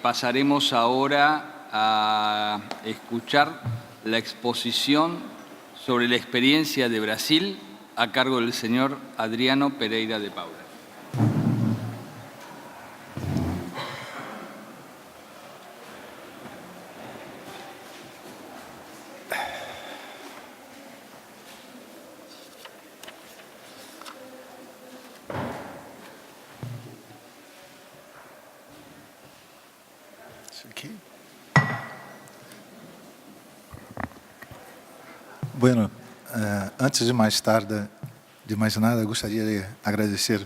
pasaremos ahora a escuchar la exposición sobre la experiencia de Brasil a cargo del señor Adriano Pereira de Paula. Bueno, antes de mais nada, gostaria de agradecer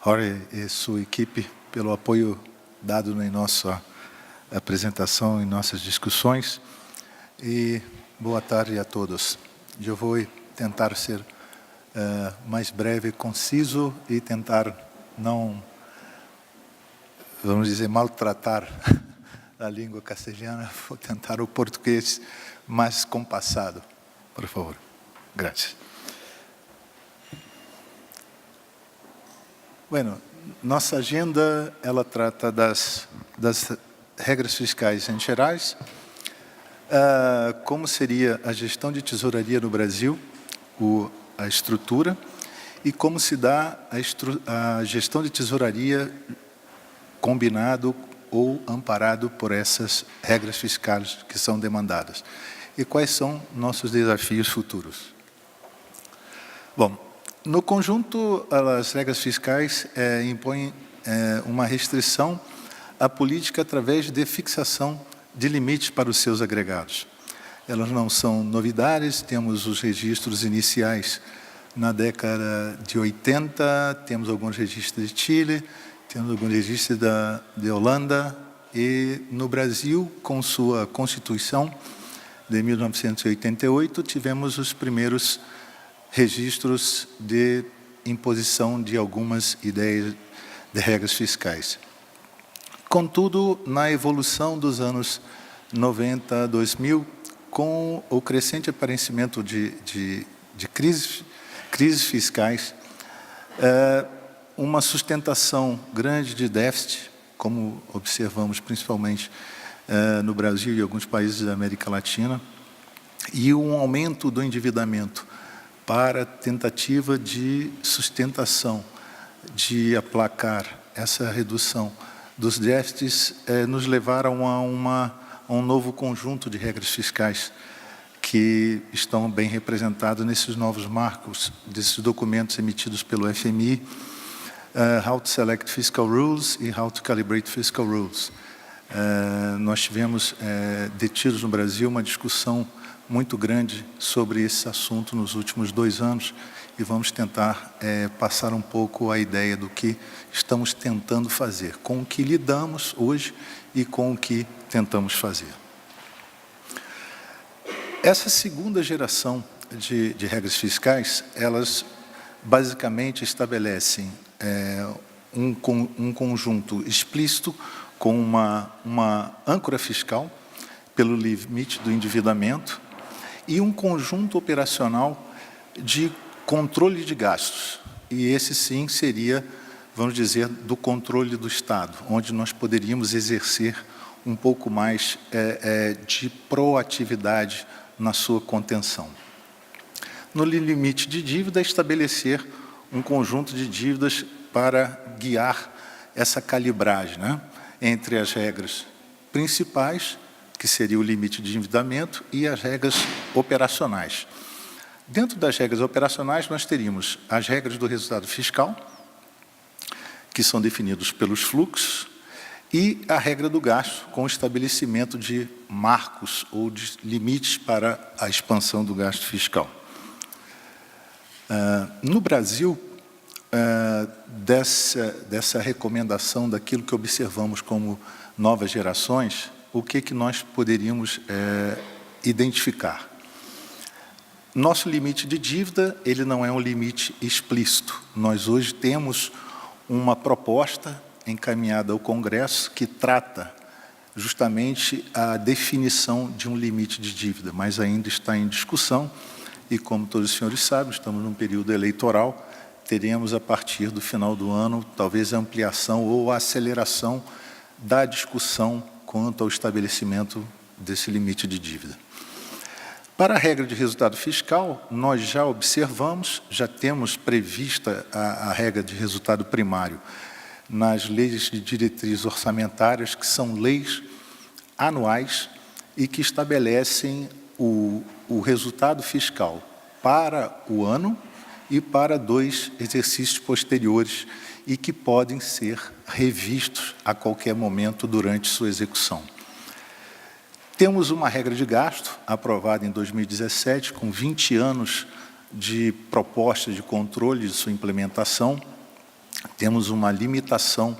Jorge e sua equipe pelo apoio dado em nossa apresentação e nossas discussões. E boa tarde a todos. Eu vou tentar ser mais breve, conciso e tentar não, vamos dizer, maltratar a língua castelhana. Vou tentar o português mais compassado. Por favor. Graças. Bueno, nossa agenda, ela trata das regras fiscais em gerais, como seria a gestão de tesouraria no Brasil, a estrutura, e como se dá a gestão de tesouraria combinado ou amparado por essas regras fiscais que são demandadas. E quais são nossos desafios futuros? Bom, no conjunto, as regras fiscais impõem uma restrição à política através de fixação de limites para os seus agregados. Elas não são novidades, temos os registros iniciais na década de 80, temos alguns registros de Chile, temos alguns registros de Holanda, e no Brasil, com sua Constituição, de 1988, tivemos os primeiros registros de imposição de algumas ideias de regras fiscais. Contudo, na evolução dos anos 90 a 2000, com o crescente aparecimento de crises fiscais, uma sustentação grande de déficit, como observamos principalmente no Brasil e alguns países da América Latina, e um aumento do endividamento para tentativa de sustentação, de aplacar essa redução dos déficits, nos levaram a um novo conjunto de regras fiscais que estão bem representados nesses novos marcos, desses documentos emitidos pelo FMI, How to Select Fiscal Rules e How to Calibrate Fiscal Rules. Nós tivemos detidos no Brasil uma discussão muito grande sobre esse assunto nos últimos 2 anos e vamos tentar passar um pouco a ideia do que estamos tentando fazer, com o que lidamos hoje e com o que tentamos fazer. Essa segunda geração de regras fiscais, elas basicamente estabelecem um conjunto explícito com uma âncora fiscal pelo limite do endividamento e um conjunto operacional de controle de gastos. E esse sim seria, vamos dizer, do controle do Estado, onde nós poderíamos exercer um pouco mais de proatividade na sua contenção. No limite de dívida, estabelecer um conjunto de dívidas para guiar essa calibragem, né, entre as regras principais, que seria o limite de endividamento, e as regras operacionais. Dentro das regras operacionais, nós teríamos as regras do resultado fiscal, que são definidos pelos fluxos, e a regra do gasto, com o estabelecimento de marcos ou de limites para a expansão do gasto fiscal. No Brasil, dessa recomendação daquilo que observamos como novas gerações, o que nós poderíamos identificar? Nosso limite de dívida, ele não é um limite explícito. Nós hoje temos uma proposta encaminhada ao Congresso que trata justamente a definição de um limite de dívida, mas ainda está em discussão e, como todos os senhores sabem, estamos num período eleitoral, teremos a partir do final do ano talvez a ampliação ou a aceleração da discussão quanto ao estabelecimento desse limite de dívida. Para a regra de resultado fiscal, nós já observamos, já temos prevista a regra de resultado primário nas leis de diretrizes orçamentárias, que são leis anuais e que estabelecem o resultado fiscal para o ano e para 2 exercícios posteriores e que podem ser revistos a qualquer momento durante sua execução. Temos uma regra de gasto aprovada em 2017, com 20 anos de proposta de controle de sua implementação. Temos uma limitação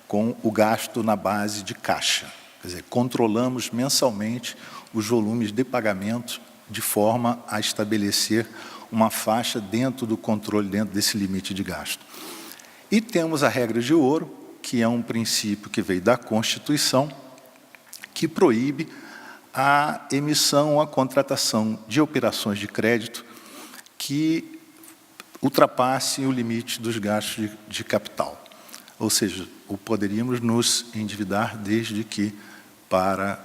com o gasto na base de caixa. Quer dizer, controlamos mensalmente os volumes de pagamento de forma a estabelecer uma faixa dentro do controle, dentro desse limite de gasto. E temos a regra de ouro, que é um princípio que veio da Constituição, que proíbe a emissão ou a contratação de operações de crédito que ultrapassem o limite dos gastos de capital. Ou seja, poderíamos nos endividar desde que para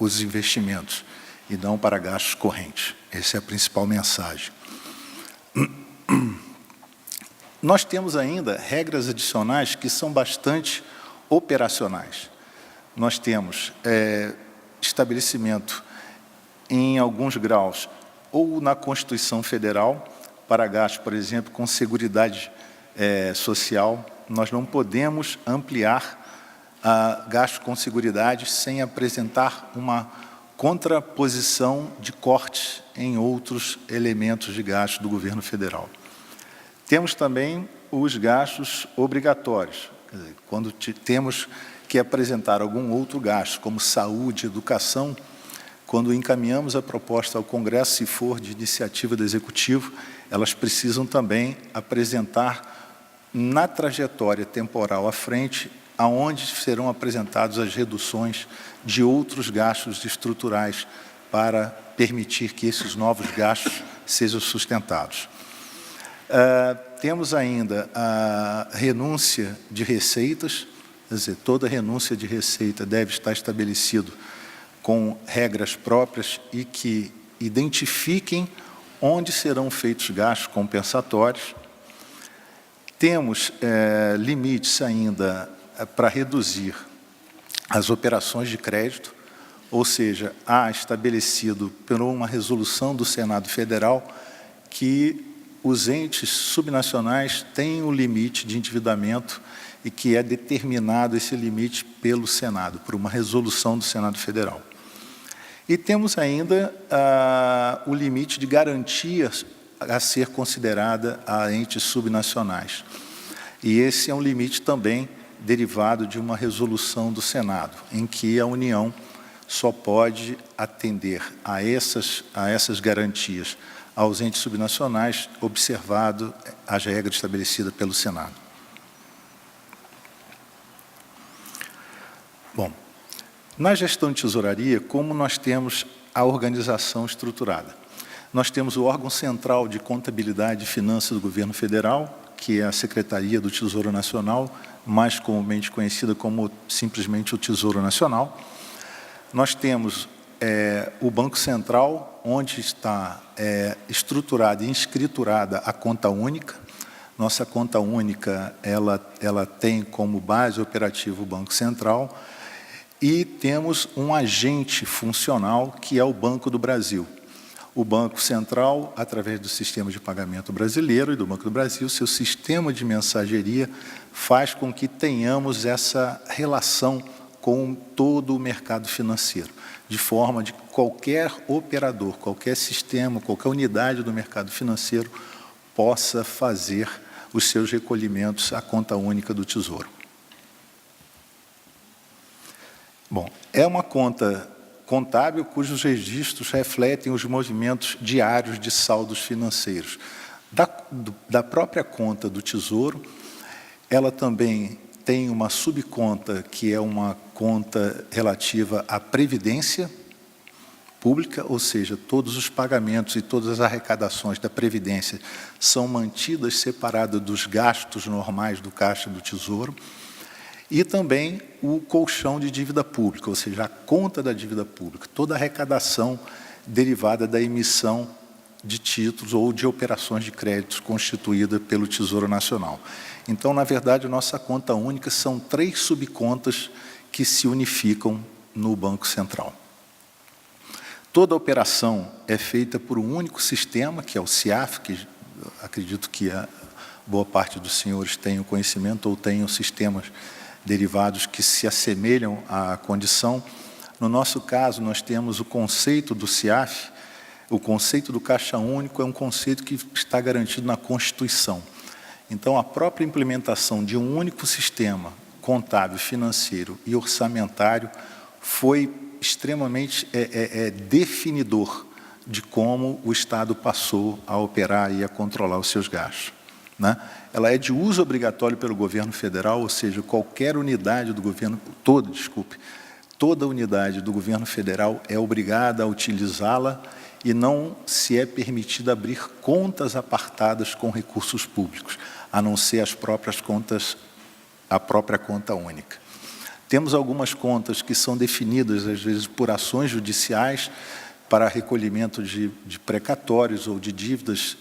os investimentos e não para gastos correntes. Essa é a principal mensagem. Nós temos ainda regras adicionais que são bastante operacionais. Nós temos estabelecimento em alguns graus, ou na Constituição Federal, para gastos, por exemplo, com seguridade social. Nós não podemos ampliar gastos com seguridade sem apresentar uma contraposição de cortes em outros elementos de gasto do governo federal. Temos também os gastos obrigatórios, quer dizer, quando temos que apresentar algum outro gasto, como saúde, educação, quando encaminhamos a proposta ao Congresso, se for de iniciativa do Executivo, elas precisam também apresentar na trajetória temporal à frente, aonde serão apresentadas as reduções de outros gastos estruturais para permitir que esses novos gastos sejam sustentados. Temos ainda a renúncia de receitas, quer dizer, toda renúncia de receita deve estar estabelecido com regras próprias e que identifiquem onde serão feitos gastos compensatórios. Temos limites ainda para reduzir as operações de crédito, ou seja, há estabelecido por uma resolução do Senado Federal que os entes subnacionais têm um limite de endividamento e que é determinado esse limite pelo Senado, por uma resolução do Senado Federal. E temos ainda o limite de garantias a ser considerada a entes subnacionais. E esse é um limite também derivado de uma resolução do Senado, em que a União só pode atender a essas garantias aos entes subnacionais, observado as regras estabelecidas pelo Senado. Bom, na gestão de tesouraria, como nós temos a organização estruturada? Nós temos o órgão central de contabilidade e finanças do governo federal, que é a Secretaria do Tesouro Nacional, mais comumente conhecida como simplesmente o Tesouro Nacional. Nós temos o Banco Central, onde está estruturada e escriturada a conta única. Nossa conta única, ela tem como base operativa o Banco Central, e temos um agente funcional, que é o Banco do Brasil. O Banco Central, através do sistema de pagamento brasileiro e do Banco do Brasil, seu sistema de mensageria faz com que tenhamos essa relação com todo o mercado financeiro, de forma de qualquer operador, qualquer sistema, qualquer unidade do mercado financeiro possa fazer os seus recolhimentos à conta única do Tesouro. Bom, é uma conta contábil cujos registros refletem os movimentos diários de saldos financeiros. Da própria conta do Tesouro, ela também tem uma subconta, que é uma conta relativa à Previdência, pública, ou seja, todos os pagamentos e todas as arrecadações da Previdência são mantidas separadas dos gastos normais do Caixa do Tesouro, e também o colchão de dívida pública, ou seja, a conta da dívida pública, toda a arrecadação derivada da emissão de títulos ou de operações de créditos constituída pelo Tesouro Nacional. Então, na verdade, a nossa conta única são 3 subcontas que se unificam no Banco Central. Toda a operação é feita por um único sistema, que é o CIAF, que acredito que a boa parte dos senhores tenham conhecimento ou tenham sistemas derivados que se assemelham à condição. No nosso caso, nós temos o conceito do CIAF. O conceito do Caixa Único é um conceito que está garantido na Constituição. Então, a própria implementação de um único sistema contábil, financeiro e orçamentário foi extremamente definidor de como o Estado passou a operar e a controlar os seus gastos, né? Ela é de uso obrigatório pelo governo federal, ou seja, qualquer unidade do governo, toda unidade do governo federal é obrigada a utilizá-la e não se é permitido abrir contas apartadas com recursos públicos, a não ser as próprias contas, a própria conta única. Temos algumas contas que são definidas, às vezes, por ações judiciais para recolhimento de precatórios ou de dívidas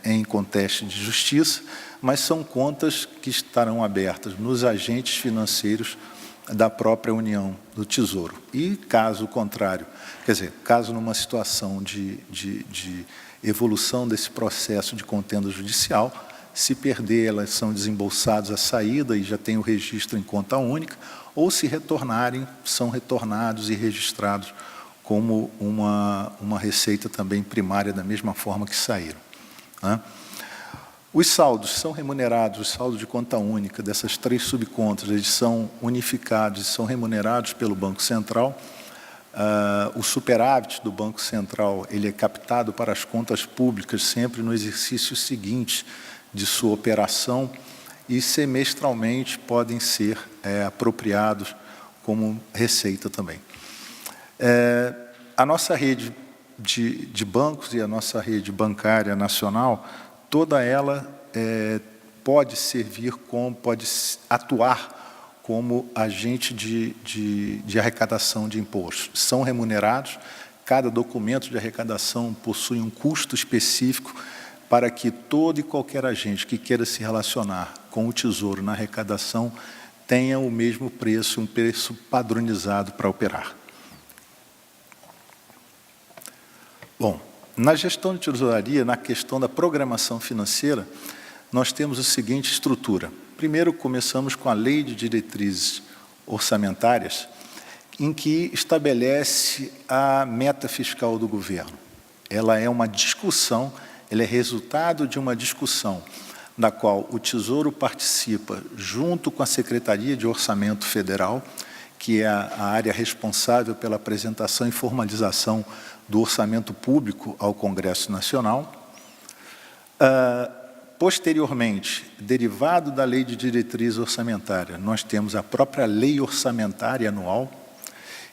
em conteste de justiça, mas são contas que estarão abertas nos agentes financeiros da própria União do Tesouro. E, caso contrário, quer dizer, caso numa situação de evolução desse processo de contenda judicial, se perder, elas são desembolsadas à saída e já tem o registro em conta única, ou se retornarem, são retornados e registrados como uma receita também primária, da mesma forma que saíram, né? Os saldos são remunerados, os saldos de conta única dessas 3 subcontas, eles são unificados e são remunerados pelo Banco Central. O superávit do Banco Central, ele é captado para as contas públicas sempre no exercício seguinte de sua operação e semestralmente podem ser apropriados como receita também. A nossa rede de bancos e a nossa rede bancária nacional, toda ela pode servir como, pode atuar como agente de arrecadação de impostos. São remunerados, cada documento de arrecadação possui um custo específico para que todo e qualquer agente que queira se relacionar com o Tesouro na arrecadação tenha o mesmo preço, um preço padronizado para operar. Bom, na gestão de tesouraria, na questão da programação financeira, nós temos a seguinte estrutura. Primeiro, começamos com a Lei de Diretrizes Orçamentárias, em que estabelece a meta fiscal do governo. Ela é uma discussão, ela é resultado de uma discussão na qual o Tesouro participa junto com a Secretaria de Orçamento Federal, que é a área responsável pela apresentação e formalização do orçamento público ao Congresso Nacional. Posteriormente, derivado da Lei de Diretriz Orçamentária, nós temos a própria Lei Orçamentária Anual,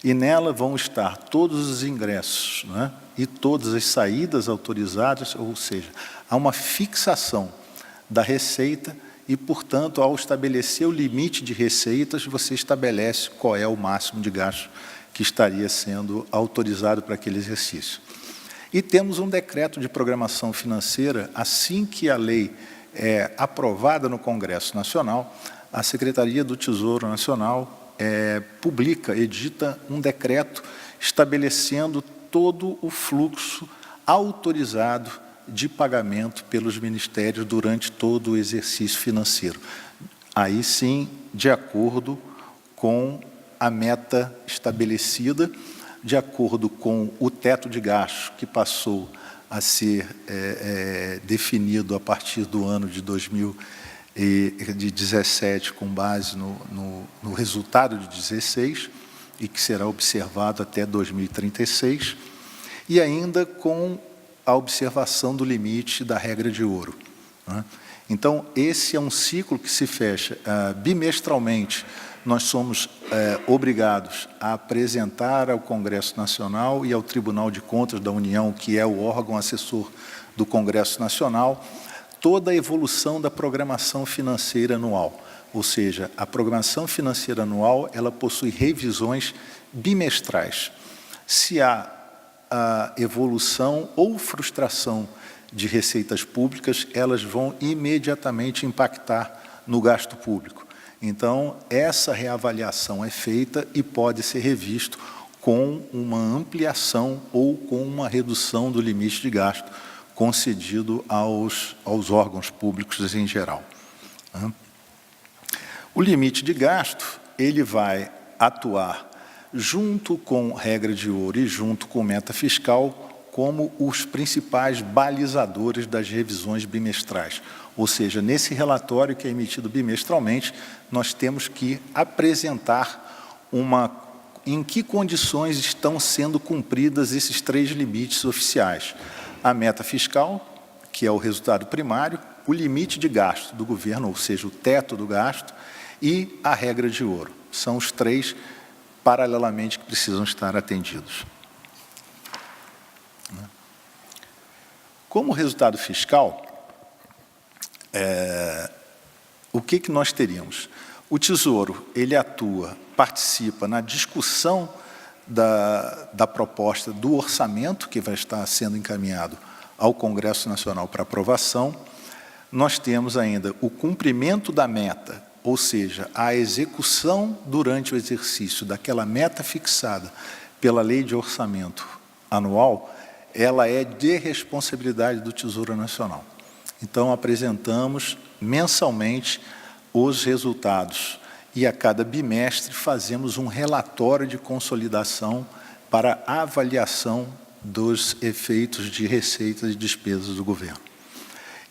e nela vão estar todos os ingressos, né, e todas as saídas autorizadas, ou seja, há uma fixação da receita e, portanto, ao estabelecer o limite de receitas, você estabelece qual é o máximo de gasto que estaria sendo autorizado para aquele exercício. E temos um decreto de programação financeira, assim que a lei é aprovada no Congresso Nacional, a Secretaria do Tesouro Nacional edita um decreto estabelecendo todo o fluxo autorizado de pagamento pelos ministérios durante todo o exercício financeiro. Aí sim, de acordo com a meta estabelecida, de acordo com o teto de gastos que passou a ser definido a partir do ano de 2017, com base no resultado de 2016, e que será observado até 2036, e ainda com a observação do limite da regra de ouro, né? Então, esse é um ciclo que se fecha bimestralmente. Nós somos obrigados a apresentar ao Congresso Nacional e ao Tribunal de Contas da União, que é o órgão assessor do Congresso Nacional, toda a evolução da programação financeira anual. Ou seja, a programação financeira anual, ela possui revisões bimestrais. Se há a evolução ou frustração de receitas públicas, elas vão imediatamente impactar no gasto público. Então, essa reavaliação é feita e pode ser revisto com uma ampliação ou com uma redução do limite de gasto concedido aos órgãos públicos em geral. O limite de gasto, ele vai atuar junto com regra de ouro e junto com meta fiscal como os principais balizadores das revisões bimestrais. Ou seja, nesse relatório que é emitido bimestralmente, nós temos que apresentar em que condições estão sendo cumpridas esses 3 limites oficiais. A meta fiscal, que é o resultado primário, o limite de gasto do governo, ou seja, o teto do gasto, e a regra de ouro. São os 3, paralelamente, que precisam estar atendidos. Como resultado fiscal, o que nós teríamos? O Tesouro, ele participa na discussão da proposta do orçamento, que vai estar sendo encaminhado ao Congresso Nacional para aprovação. Nós temos ainda o cumprimento da meta, ou seja, a execução durante o exercício daquela meta fixada pela Lei de Orçamento Anual, ela é de responsabilidade do Tesouro Nacional. Então, apresentamos mensalmente os resultados e a cada bimestre fazemos um relatório de consolidação para avaliação dos efeitos de receitas e despesas do governo.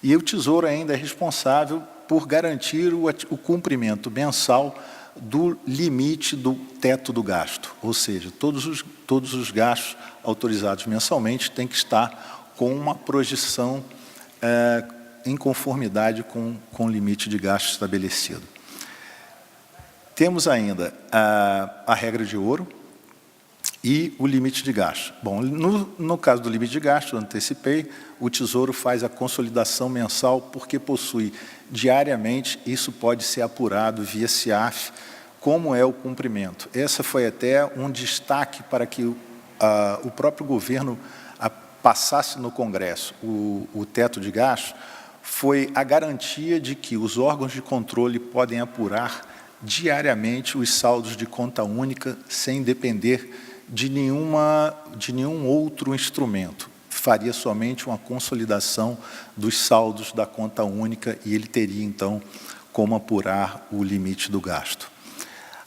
E o Tesouro ainda é responsável por garantir o cumprimento mensal do limite do teto do gasto, ou seja, todos os gastos autorizados mensalmente têm que estar com uma projeção em conformidade com o limite de gasto estabelecido. Temos ainda a regra de ouro e o limite de gasto. Bom, no caso do limite de gasto, eu antecipei, o Tesouro faz a consolidação mensal porque possui diariamente, isso pode ser apurado via CIAF, como é o cumprimento. Essa foi até um destaque para que o próprio governo passasse no Congresso o teto de gasto, foi a garantia de que os órgãos de controle podem apurar diariamente os saldos de conta única sem depender de nenhum outro instrumento. Faria somente uma consolidação dos saldos da conta única e ele teria, então, como apurar o limite do gasto.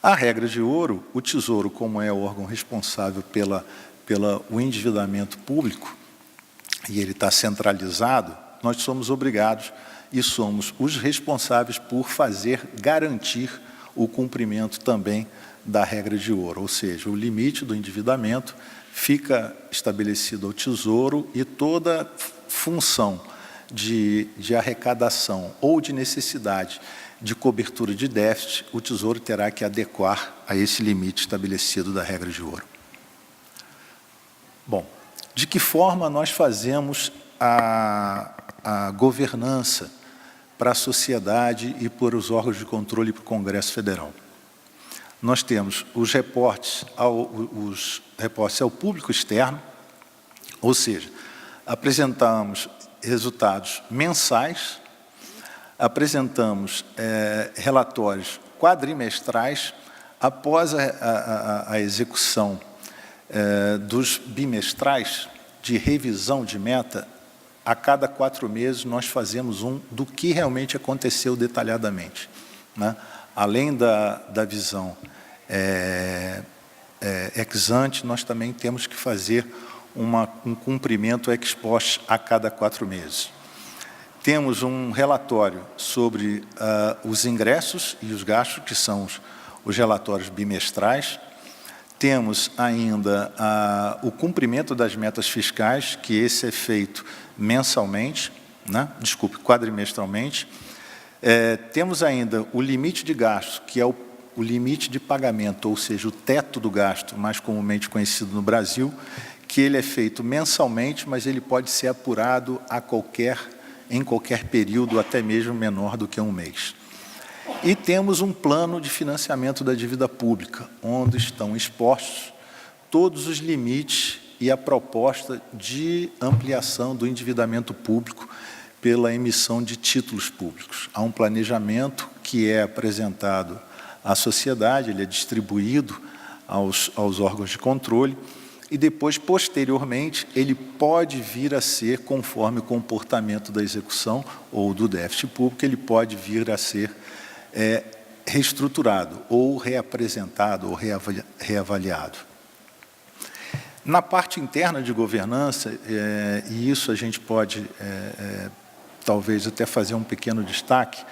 A regra de ouro, o Tesouro, como é o órgão responsável pelo endividamento público, e ele está centralizado, nós somos obrigados e somos os responsáveis por garantir o cumprimento também da regra de ouro, ou seja, o limite do endividamento fica estabelecido ao Tesouro e toda função de arrecadação ou de necessidade de cobertura de déficit, o Tesouro terá que adequar a esse limite estabelecido da regra de ouro. Bom, de que forma nós fazemos a governança para a sociedade e por os órgãos de controle para o Congresso Federal? Nós temos os reportes ao público externo, ou seja, apresentamos resultados mensais, apresentamos relatórios quadrimestrais após a execução dos bimestrais de revisão de meta. A cada 4 meses nós fazemos do que realmente aconteceu detalhadamente, né? Além da visão ex ante, nós também temos que fazer um cumprimento ex post a cada 4 meses. Temos um relatório sobre os ingressos e os gastos, que são os relatórios bimestrais. Temos ainda o cumprimento das metas fiscais, que esse é feito mensalmente, né? Desculpe, quadrimestralmente. Temos ainda o limite de gasto, que é o limite de pagamento, ou seja, o teto do gasto, mais comumente conhecido no Brasil, que ele é feito mensalmente, mas ele pode ser apurado em qualquer período, até mesmo menor do que um mês. E temos um plano de financiamento da dívida pública, onde estão expostos todos os limites e a proposta de ampliação do endividamento público pela emissão de títulos públicos. Há um planejamento que é apresentado à sociedade, ele é distribuído aos órgãos de controle, e depois, posteriormente, ele pode vir a ser, conforme o comportamento da execução ou do déficit público, ele pode vir a ser reestruturado, ou reapresentado, ou reavaliado. Na parte interna de governança, e isso a gente pode, talvez, até fazer um pequeno destaque,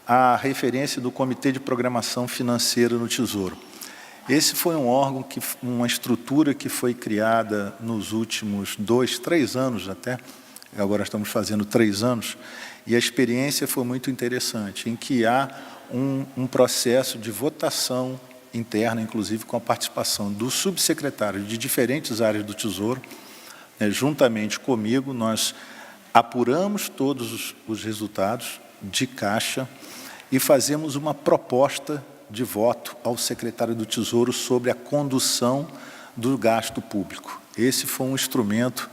a referência do Comitê de Programação Financeira no Tesouro. Esse foi um órgão, uma estrutura que foi criada nos últimos 2, 3 anos até, agora estamos fazendo 3 anos, e a experiência foi muito interessante, em que há um processo de votação interna, inclusive com a participação dos subsecretários de diferentes áreas do Tesouro, juntamente comigo, nós apuramos todos os resultados de caixa e fazemos uma proposta de voto ao secretário do Tesouro sobre a condução do gasto público. Esse foi um instrumento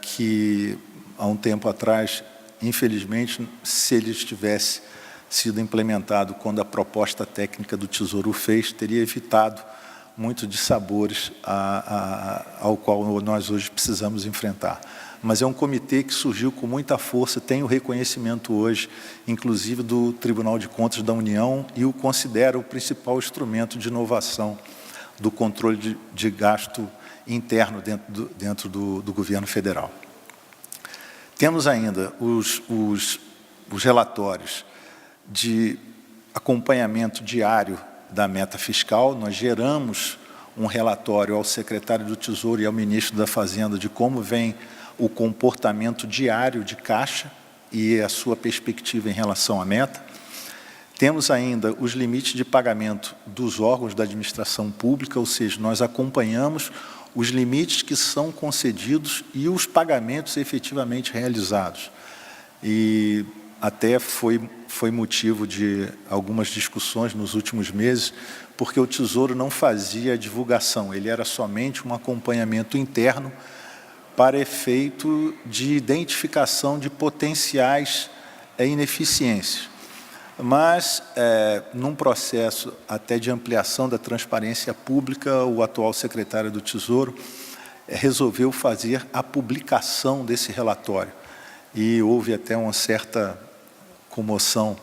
que, há um tempo atrás, infelizmente, se ele tivesse sido implementado quando a proposta técnica do Tesouro o fez, teria evitado muitos dissabores ao qual nós hoje precisamos enfrentar. Mas é um comitê que surgiu com muita força, tem o reconhecimento hoje, inclusive do Tribunal de Contas da União, e o considera o principal instrumento de inovação do controle de gasto interno dentro do governo federal. Temos ainda os relatórios de acompanhamento diário da meta fiscal. Nós geramos um relatório ao secretário do Tesouro e ao ministro da Fazenda de como vem o comportamento diário de caixa e a sua perspectiva em relação à meta. Temos ainda os limites de pagamento dos órgãos da administração pública, ou seja, nós acompanhamos os limites que são concedidos e os pagamentos efetivamente realizados. E até foi motivo de algumas discussões nos últimos meses, porque o Tesouro não fazia divulgação, ele era somente um acompanhamento interno para efeito de identificação de potenciais ineficiências. Mas, num processo até de ampliação da transparência pública, o atual secretário do Tesouro resolveu fazer a publicação desse relatório. E houve até uma certa comoção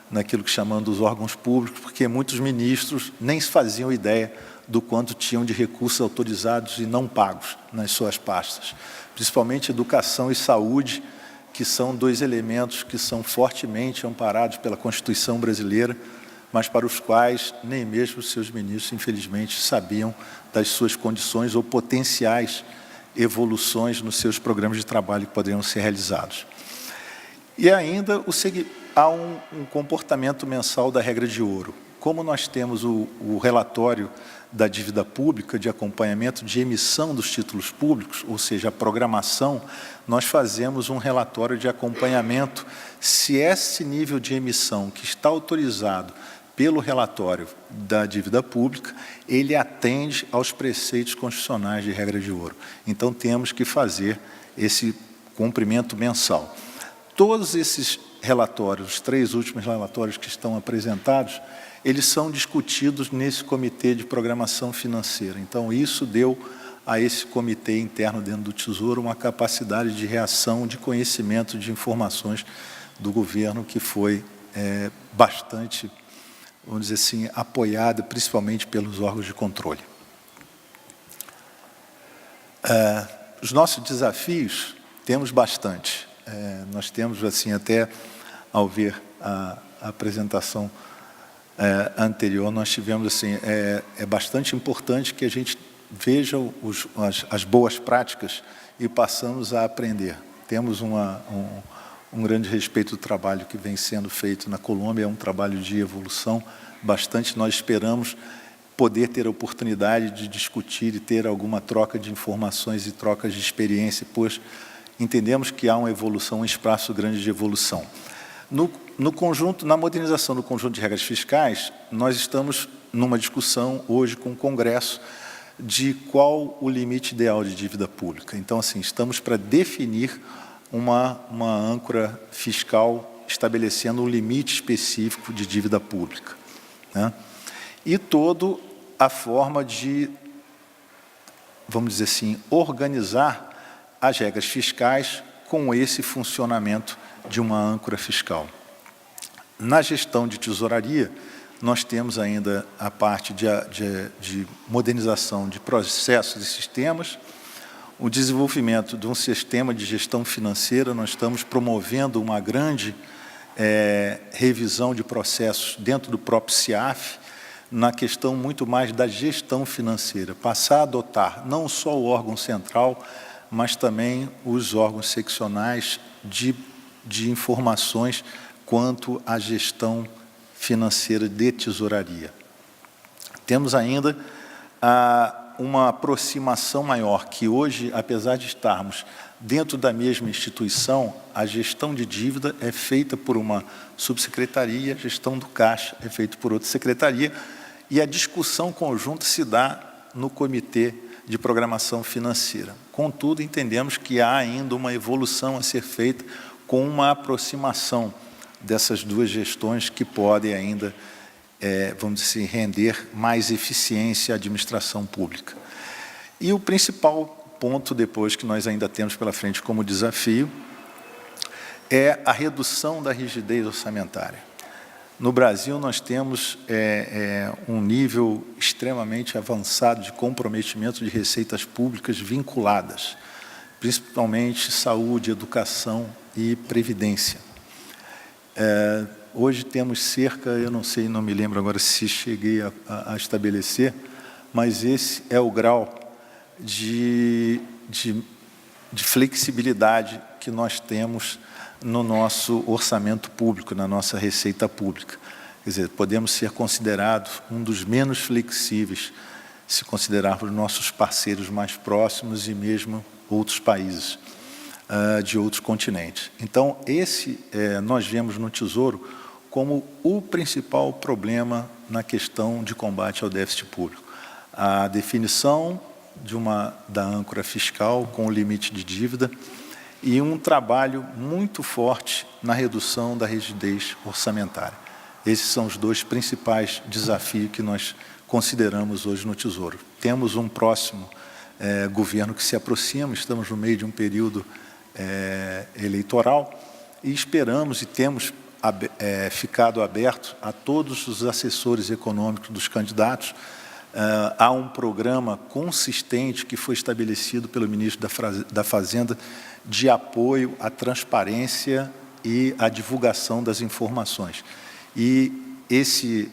naquilo que chamamos dos órgãos públicos, porque muitos ministros nem faziam ideia do quanto tinham de recursos autorizados e não pagos nas suas pastas. Principalmente educação e saúde, que são 2 elementos que são fortemente amparados pela Constituição brasileira, mas para os quais nem mesmo os seus ministros, infelizmente, sabiam das suas condições ou potenciais evoluções nos seus programas de trabalho que poderiam ser realizados. E ainda há um comportamento mensal da regra de ouro. Como nós temos o relatório da dívida pública, de acompanhamento de emissão dos títulos públicos, ou seja, a programação, nós fazemos um relatório de acompanhamento se esse nível de emissão que está autorizado pelo relatório da dívida pública, ele atende aos preceitos constitucionais de regra de ouro. Então, temos que fazer esse cumprimento mensal. Todos esses relatórios, os 3 últimos relatórios que estão apresentados, eles são discutidos nesse Comitê de Programação Financeira. Então, isso deu a esse comitê interno dentro do Tesouro uma capacidade de reação, de conhecimento de informações do governo que foi bastante, vamos dizer assim, apoiada, principalmente pelos órgãos de controle. Os nossos desafios, temos bastante. Nós temos, assim, até ao ver a apresentação anterior, nós tivemos, assim, é bastante importante que a gente veja as boas práticas e passamos a aprender. temos um grande respeito do trabalho que vem sendo feito na Colômbia, é um trabalho de evolução bastante. Nós esperamos poder ter a oportunidade de discutir e ter alguma troca de informações e trocas de experiência, pois entendemos que há uma evolução, um espaço grande de evolução. No conjunto, na modernização do conjunto de regras fiscais, nós estamos numa discussão hoje com o Congresso de qual o limite ideal de dívida pública. Então, assim, estamos para definir uma âncora fiscal estabelecendo um limite específico de dívida pública, né? E toda a forma de, vamos dizer assim, organizar as regras fiscais com esse funcionamento de uma âncora fiscal. Na gestão de tesouraria, nós temos ainda a parte de modernização de processos e sistemas, o desenvolvimento de um sistema de gestão financeira. Nós estamos promovendo uma grande revisão de processos dentro do próprio CIAF, na questão muito mais da gestão financeira, passar a adotar não só o órgão central, mas também os órgãos seccionais de informações quanto à gestão financeira de tesouraria. Temos ainda uma aproximação maior, que hoje, apesar de estarmos dentro da mesma instituição, a gestão de dívida é feita por uma subsecretaria, a gestão do caixa é feita por outra secretaria, e a discussão conjunta se dá no Comitê de Programação Financeira. Contudo, entendemos que há ainda uma evolução a ser feita com uma aproximação dessas duas gestões que podem ainda, vamos dizer, render mais eficiência à administração pública. E o principal ponto, depois, que nós ainda temos pela frente como desafio, é a redução da rigidez orçamentária. No Brasil, nós temos um nível extremamente avançado de comprometimento de receitas públicas vinculadas, principalmente saúde, educação e previdência. Hoje temos cerca, eu não sei, não me lembro agora se cheguei a estabelecer, mas esse é o grau de flexibilidade que nós temos no nosso orçamento público, na nossa receita pública. Quer dizer, podemos ser considerados um dos menos flexíveis, se considerarmos nossos parceiros mais próximos e mesmo outros países de outros continentes. Então, nós vemos no Tesouro como o principal problema na questão de combate ao déficit público. A definição da âncora fiscal com o limite de dívida e um trabalho muito forte na redução da rigidez orçamentária. Esses são os dois principais desafios que nós consideramos hoje no Tesouro. Temos um próximo governo que se aproxima, estamos no meio de um período eleitoral e esperamos e temos ficado aberto a todos os assessores econômicos dos candidatos. Há um programa consistente que foi estabelecido pelo ministro da Fazenda de apoio à transparência e à divulgação das informações. E esse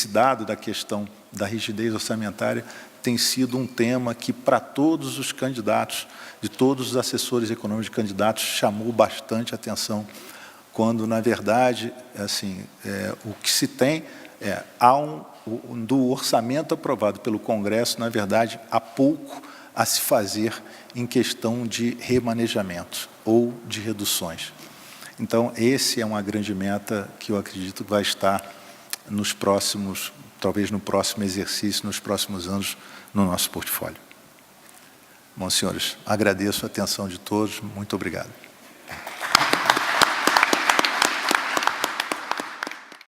dado da questão da rigidez orçamentária tem sido um tema que, para todos os candidatos, de todos os assessores econômicos de candidatos, chamou bastante atenção, quando, na verdade, assim, o que se tem do orçamento aprovado pelo Congresso, na verdade, há pouco a se fazer em questão de remanejamento ou de reduções. Então, esse é uma grande meta que eu acredito que vai estar nos próximos, talvez no próximo exercício, nos próximos anos, no nosso portfólio. Bom, senhores, agradeço a atenção de todos. Muito obrigado.